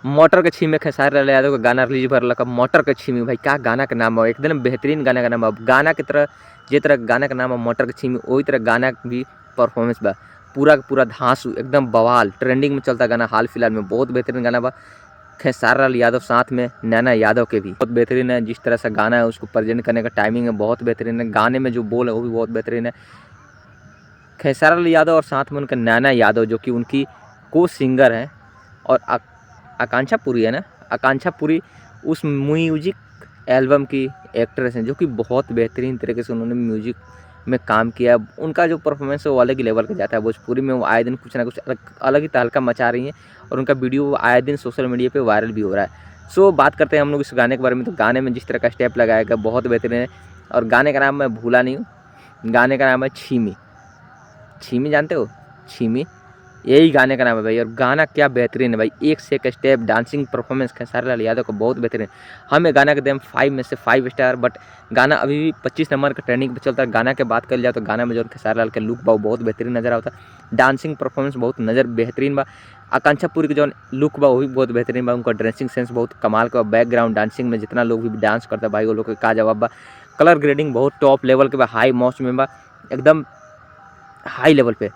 Motor के छीमे खेसारी लाल यादव का गाना रिलीज भर लगा मोटर के छीमी। भाई क्या गाना का नाम है, एकदम बेहतरीन गाना का नाम है। गाना की तरह जे तरह गाना का नाम है मोटर के छीमी, वही तरह गाना भी परफॉर्मेंस बा पूरा का पूरा धांसू एकदम बवाल। ट्रेंडिंग में चलता गाना हाल फिलहाल में, बहुत बेहतरीन गाना बा। खेसारी लाल यादव साथ में नैना यादव के भी बहुत बेहतरीन है। जिस तरह से गाना है उसको प्रेजेंट करने का टाइमिंग है बहुत बेहतरीन है। गाने में जो बोल है वो भी बहुत बेहतरीन है। खेसारी लाल यादव और साथ में उनका नैना यादव जो कि उनकी को सिंगर हैं, और आकांक्षा पुरी है ना, आकांक्षा पुरी उस म्यूजिक एल्बम की एक्ट्रेस हैं जो कि बहुत बेहतरीन तरीके से उन्होंने म्यूजिक में काम किया। उनका जो परफॉर्मेंस है वो अलग ही लेवल का जाता है। भोजपुरी में वो आए दिन कुछ ना कुछ अलग ही तहलका मचा रही हैं, और उनका वीडियो आए दिन सोशल मीडिया पे वायरल भी हो रहा है। सो बात करते हैं हम लोग इस गाने के बारे में। तो गाने में जिस तरह का स्टेप लगाया गया बहुत बेहतरीन है, और गाने का नाम मैं भूला नहीं हूँ। गाने का नाम है छीमी। छीमी जानते हो, छीमी, यही गाने का नाम है भाई। और गाना क्या बेहतरीन है भाई, एक से एक step, dancing performance Khesari Lal Yadav का बहुत बेहतरीन है। हमें गाना के दें 5 में से 5 स्टार। बट गाना अभी भी 25 नंबर का ट्रेंडिंग पे चलता है। गाना के बात कर लिया तो गाना में जो खेसारी लाल का लुक बा बहुत बेहतरीन नजर आता है। डांसिंग परफॉर्मेंस बहुत नज़र बेहतरीन बा। आकांक्षा पुरी के जो लुक बा वो भी बहुत बेहतरीन बा। उनका ड्रेसिंग सेंस बहुत कमाल का। बैकग्राउंड डांसिंग में जितना लोग भी डांस करता है भाई वो लोग का का जवाब बा। कलर ग्रेडिंग बहुत टॉप लेवल के बा, हाई मॉस्ट में बा, एकदम हाई लेवल पे।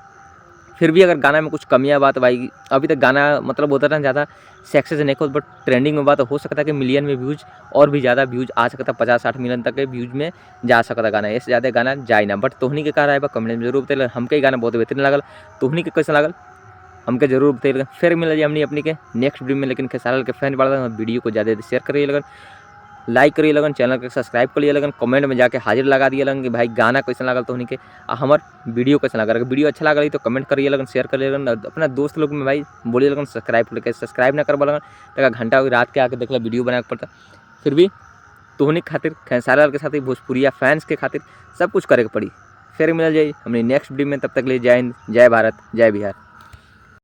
फिर भी अगर गाना में कुछ कमियां बात भाई, अभी तक गाना मतलब होता था ज़्यादा सक्सेस नहीं हो, बट ट्रेंडिंग में बात हो सकता है कि मिलियन में व्यूज़ और भी ज़्यादा व्यूज़ आ सकता है। 50-60 मिलियन तक के व्यूज़ में जा सकता गाना, इससे ज़्यादा गाना जाए ना। बट तोहनी के कहा रहा है कमेंट में जरूर बताइए। हमके गाना बहुत बेहतरीन लगल, तोहनी के कैसा लगल हमके जरूर बताइएगा। फिर मिल जाए हमने अपनी के नेक्स्ट वीडियो में। लेकिन खेसारी लाल के फैन बढ़ा वीडियो को ज़्यादा शेयर करिए लगन, लाइक करिए लगन, चैनल को सब्सक्राइब करिए लगन, कमेंट में जाके हाजिर लगा दिए लगन कि भाई गाना कैसा लगल तो के हमार वीडियो कैसा लगा। अगर वीडियो अच्छा लगा तो कमेंट करिए लगन, शेयर करिए लगन, अपना दोस्त लोग में भाई बोलिए लगन सब्सक्राइब करके। सब्सक्राइब ना करवा लगन तो घंटा रात के आके देखला वीडियो बना के पड़ता। फिर भी तोहनी के खातिर, खेसारी लाल के साथ भोजपुरिया फैंस के खातिर सब कुछ करे के पड़ी। फिर मिल जाए हमने नेक्स्ट वीडियो में। तब तक ले जय हिंद, जय भारत, जय बिहार।